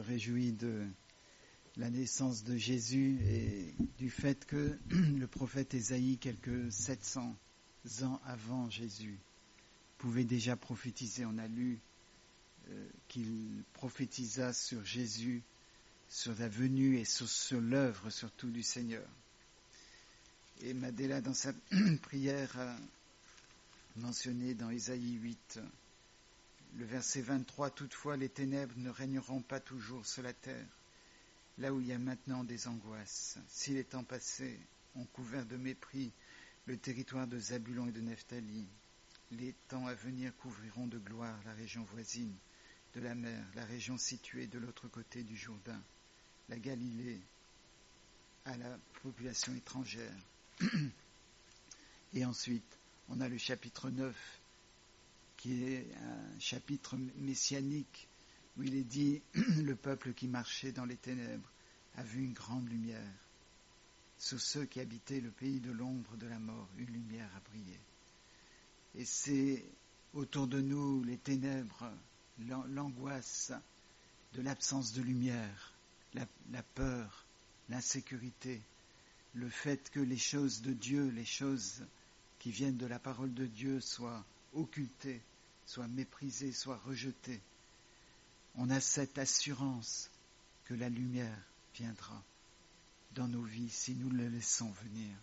réjouis de la naissance de Jésus et du fait que le prophète Ésaïe, quelques 700 ans avant Jésus, pouvait déjà prophétiser. On a lu qu'il prophétisa sur Jésus, sur la venue et sur l'œuvre surtout du Seigneur. Et Madela, dans sa prière, a mentionné dans Ésaïe 8, le verset 23, « Toutefois les ténèbres ne régneront pas toujours sur la terre, là où il y a maintenant des angoisses. Si les temps passés ont couvert de mépris le territoire de Zabulon et de Nephtali, les temps à venir couvriront de gloire la région voisine de la mer, la région située de l'autre côté du Jourdain, la Galilée à la population étrangère. » Et ensuite, on a le chapitre 9, qui est un chapitre messianique, où il est dit « Le peuple qui marchait dans les ténèbres a vu une grande lumière. Sur ceux qui habitaient le pays de l'ombre de la mort, une lumière a brillé. » Et c'est autour de nous les ténèbres, l'angoisse de l'absence de lumière, la peur, l'insécurité, le fait que les choses de Dieu, les choses qui viennent de la parole de Dieu soient occultées, soient méprisées, soient rejetées. On a cette assurance que la lumière viendra dans nos vies si nous le laissons venir.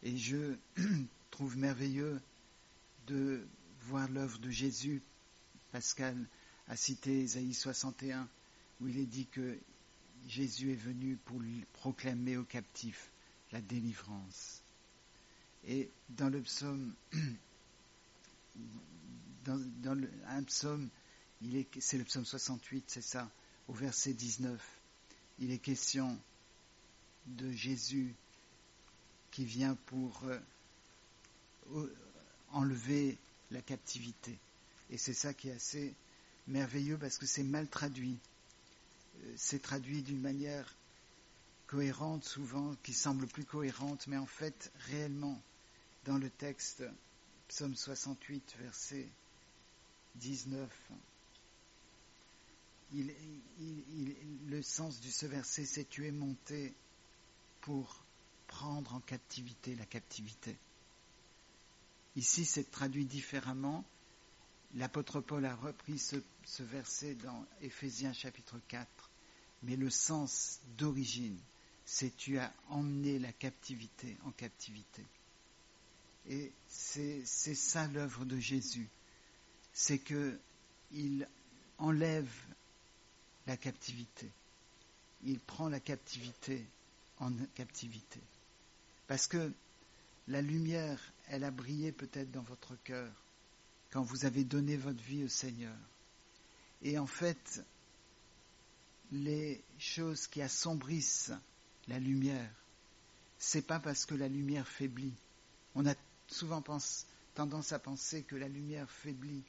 Et je trouve merveilleux de voir l'œuvre de Jésus. Pascal a cité Ésaïe 61, où il est dit que Jésus est venu pour proclamer aux captifs la délivrance. Et dans le psaume, un psaume, c'est le psaume 68, c'est ça, au verset 19, il est question de Jésus qui vient pour enlever la captivité. Et c'est ça qui est assez merveilleux parce que c'est mal traduit. C'est traduit d'une manière cohérente souvent, qui semble plus cohérente, mais en fait, réellement, dans le texte, psaume 68, verset 19, le sens de ce verset, c'est « Tu es monté pour prendre en captivité la captivité ». Ici, c'est traduit différemment. L'apôtre Paul a repris ce verset dans Éphésiens chapitre 4, mais le sens d'origine, c'est « Tu as emmené la captivité en captivité ». Et c'est ça l'œuvre de Jésus, c'est qu'il enlève la captivité, il prend la captivité en captivité. Parce que la lumière, elle a brillé peut-être dans votre cœur quand vous avez donné votre vie au Seigneur. Et en fait, les choses qui assombrissent la lumière, c'est pas parce que la lumière faiblit. On a souvent tendance à penser que la lumière faiblit.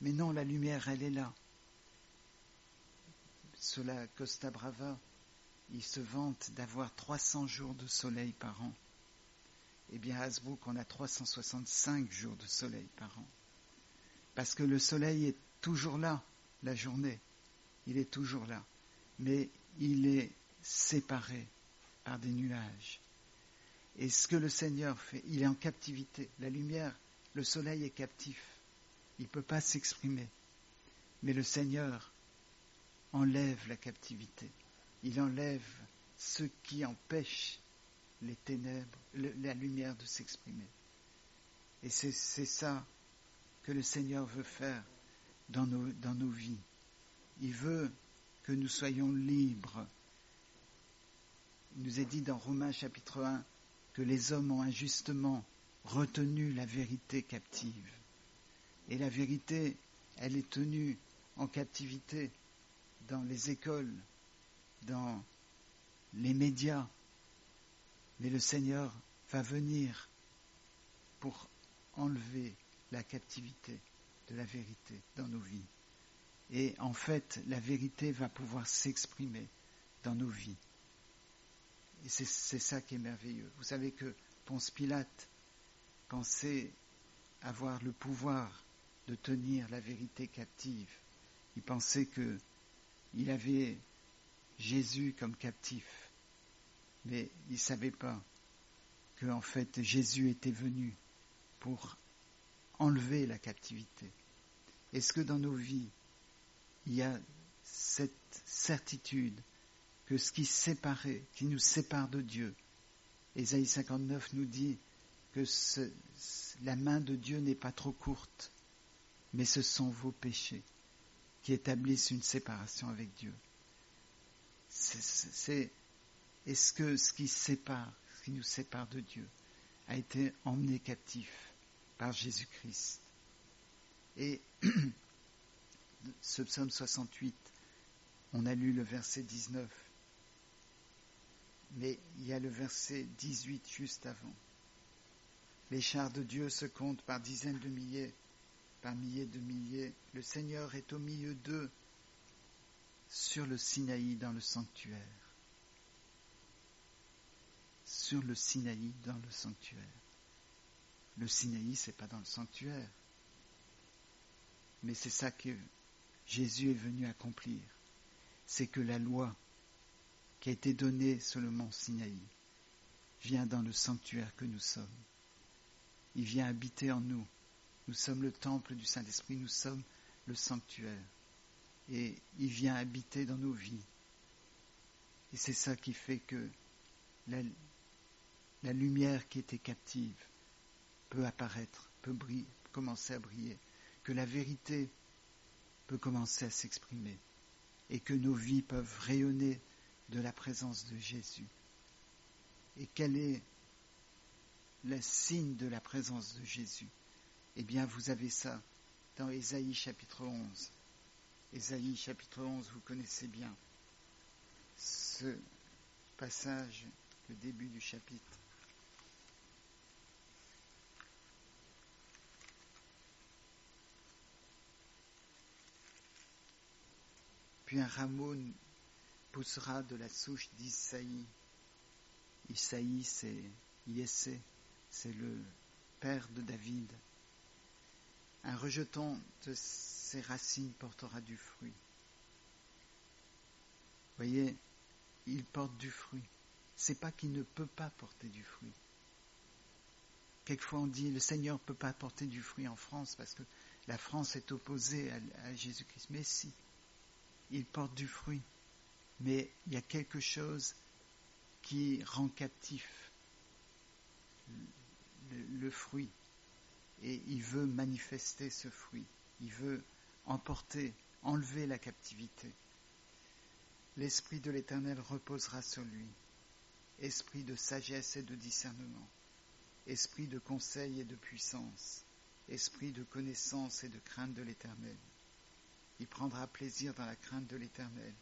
Mais non, la lumière, elle est là. Sur la Costa Brava, il se vante d'avoir 300 jours de soleil par an. Eh bien, à Hasbrook, on a 365 jours de soleil par an. Parce que le soleil est toujours là, la journée. Il est toujours là. Mais il est séparé par des nuages. Et ce que le Seigneur fait, il est en captivité. La lumière, le soleil est captif. Il ne peut pas s'exprimer. Mais le Seigneur enlève la captivité. Il enlève ce qui empêche les ténèbres, la lumière de s'exprimer. Et c'est ça que le Seigneur veut faire dans nos vies. Il veut que nous soyons libres. Il nous est dit dans Romains chapitre 1 que les hommes ont injustement retenu la vérité captive. Et la vérité, elle est tenue en captivité dans les écoles, dans les médias. Mais le Seigneur va venir pour enlever la captivité de la vérité dans nos vies. Et en fait, la vérité va pouvoir s'exprimer dans nos vies. Et c'est ça qui est merveilleux. Vous savez que Ponce Pilate pensait avoir le pouvoir de tenir la vérité captive. Il pensait que il avait Jésus comme captif, mais il ne savait pas que en fait Jésus était venu pour enlever la captivité. Est-ce que dans nos vies, il y a cette certitude que ce qui nous sépare de Dieu, Ésaïe 59 nous dit que la main de Dieu n'est pas trop courte, mais ce sont vos péchés qui établissent une séparation avec Dieu. Est-ce que ce qui nous sépare de Dieu, a été emmené captif par Jésus-Christ? Et ce psaume 68, on a lu le verset 19, mais il y a le verset 18 juste avant. Les chars de Dieu se comptent par dizaines de milliers, par milliers de milliers. Le Seigneur est au milieu d'eux, sur le Sinaï dans le sanctuaire. Sur le Sinaï dans le sanctuaire. Le Sinaï, c'est pas dans le sanctuaire. Mais c'est ça que Jésus est venu accomplir. C'est que la loi qui a été donnée sur le mont Sinaï vient dans le sanctuaire que nous sommes. Il vient habiter en nous. Nous sommes le temple du Saint-Esprit, nous sommes le sanctuaire. Et il vient habiter dans nos vies. Et c'est ça qui fait que la lumière qui était captive peut apparaître, peut commencer à briller, que la vérité peut commencer à s'exprimer et que nos vies peuvent rayonner de la présence de Jésus. Et quel est le signe de la présence de Jésus? Eh bien, vous avez ça dans Ésaïe chapitre 11. Ésaïe chapitre 11, vous connaissez bien ce passage, le début du chapitre. Puis un rameau poussera de la souche d'Isaïe. Isaïe, c'est Yessé, c'est le père de David. Un rejeton de ses racines portera du fruit. Vous voyez, il porte du fruit. C'est pas qu'il ne peut pas porter du fruit. Quelquefois on dit le Seigneur ne peut pas porter du fruit en France parce que la France est opposée à Jésus-Christ. Mais si, il porte du fruit. Mais il y a quelque chose qui rend captif le fruit. Et il veut manifester ce fruit. Il veut enlever la captivité. L'Esprit de l'Éternel reposera sur lui. Esprit de sagesse et de discernement. Esprit de conseil et de puissance. Esprit de connaissance et de crainte de l'Éternel. Il prendra plaisir dans la crainte de l'Éternel.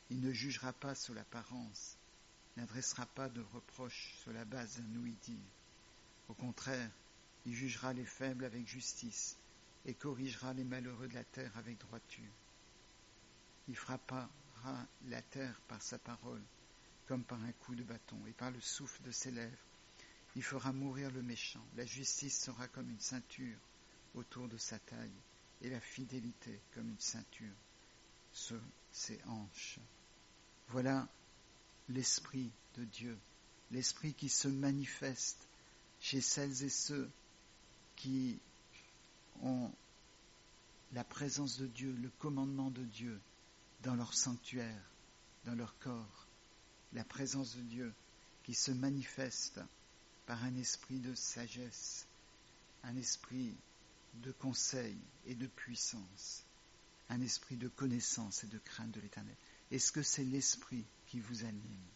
Il ne jugera pas sur l'apparence, n'adressera pas de reproches sur la base d'un ouï-dire. Au contraire, il jugera les faibles avec justice et corrigera les malheureux de la terre avec droiture. Il frappera la terre par sa parole, comme par un coup de bâton, et par le souffle de ses lèvres. Il fera mourir le méchant. La justice sera comme une ceinture autour de sa taille, et la fidélité comme une ceinture sur ses hanches. Voilà l'Esprit de Dieu, l'Esprit qui se manifeste chez celles et ceux qui ont la présence de Dieu, le commandement de Dieu dans leur sanctuaire, dans leur corps. La présence de Dieu qui se manifeste par un esprit de sagesse, un esprit de conseil et de puissance, un esprit de connaissance et de crainte de l'Éternel. Est-ce que c'est l'esprit qui vous anime?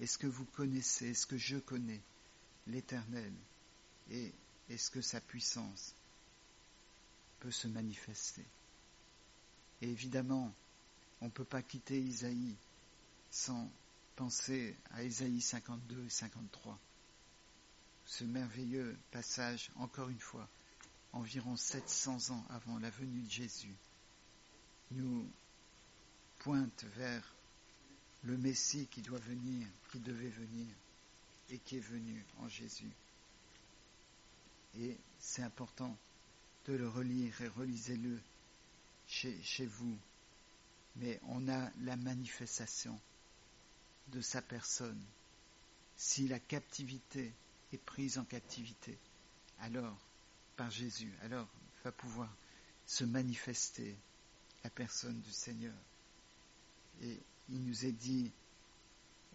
Est-ce que vous connaissez, est-ce que je connais l'Éternel? Et est-ce que sa puissance peut se manifester? Et évidemment, on ne peut pas quitter Isaïe sans penser à Isaïe 52 et 53. Ce merveilleux passage, encore une fois, environ 700 ans avant la venue de Jésus, nous pointe vers le Messie qui doit venir, qui devait venir et qui est venu en Jésus. Et c'est important de le relire et relisez-le chez vous. mais on a la manifestation de sa personne. Si la captivité est prise en captivité, alors, par Jésus, alors va pouvoir se manifester la personne du Seigneur. Et il nous est dit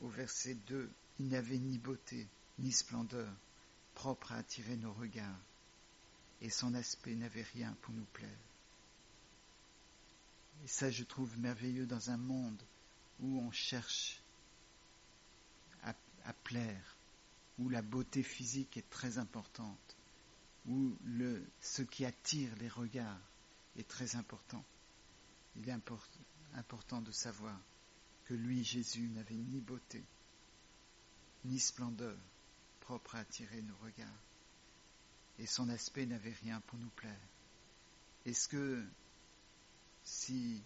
au verset 2, il n'avait ni beauté, ni splendeur, propre à attirer nos regards, et son aspect n'avait rien pour nous plaire. Et ça, je trouve merveilleux dans un monde où on cherche à plaire, où la beauté physique est très importante, où ce qui attire les regards est très important. Il est important de savoir que lui, Jésus, n'avait ni beauté, ni splendeur propre à attirer nos regards, et son aspect n'avait rien pour nous plaire. Est-ce que si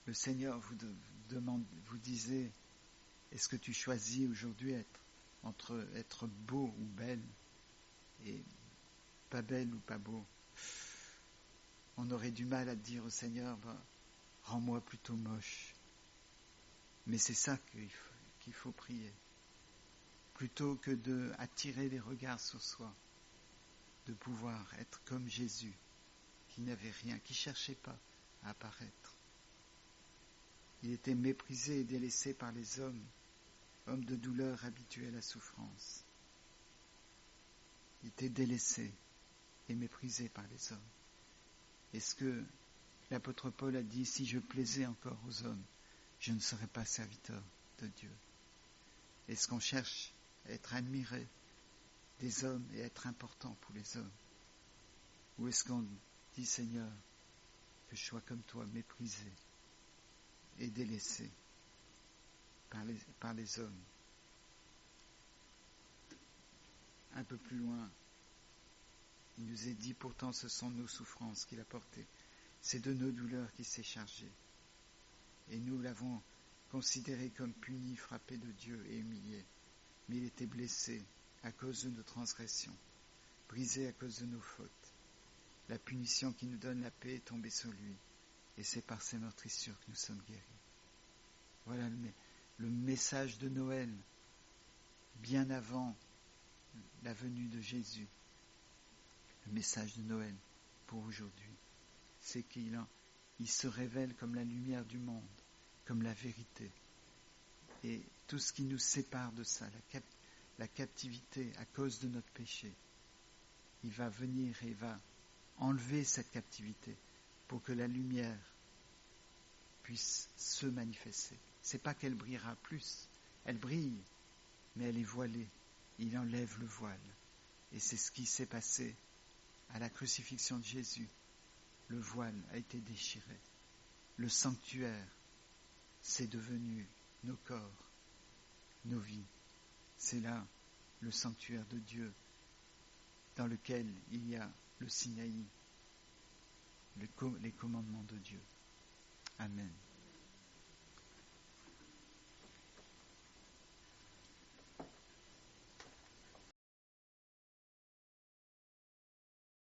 le Seigneur vous disait, est-ce que tu choisis aujourd'hui entre être beau ou belle et pas belle ou pas beau, on aurait du mal à dire au Seigneur, rends-moi plutôt moche. Mais c'est ça qu'il faut prier. Plutôt que d'attirer les regards sur soi, de pouvoir être comme Jésus, qui n'avait rien, qui ne cherchait pas à apparaître. Il était méprisé et délaissé par les hommes de douleur habitués à la souffrance. Il était délaissé et méprisé par les hommes. Est-ce que l'apôtre Paul a dit, si je plaisais encore aux hommes, je ne serais pas serviteur de Dieu? Est-ce qu'on cherche à être admiré des hommes et à être important pour les hommes? Ou est-ce qu'on dit, Seigneur, que je sois comme toi, méprisé et délaissé par les hommes? Un peu plus loin, il nous est dit, pourtant ce sont nos souffrances qu'il a portées. C'est de nos douleurs qu'il s'est chargé. Et nous l'avons considéré comme puni, frappé de Dieu et humilié. Mais il était blessé à cause de nos transgressions, brisé à cause de nos fautes. La punition qui nous donne la paix est tombée sur lui, et c'est par ses meurtrissures que nous sommes guéris. Voilà le message de Noël, bien avant la venue de Jésus. Le message de Noël pour aujourd'hui, c'est qu'il se révèle comme la lumière du monde, comme la vérité. Et tout ce qui nous sépare de ça, la captivité à cause de notre péché, il va venir et va enlever cette captivité pour que la lumière puisse se manifester. C'est pas qu'elle brillera plus, elle brille, mais elle est voilée. Il enlève le voile. Et c'est ce qui s'est passé à la crucifixion de Jésus. Le voile a été déchiré. Le sanctuaire, c'est devenu nos corps, nos vies. C'est là le sanctuaire de Dieu, dans lequel il y a le Sinaï, les commandements de Dieu. Amen.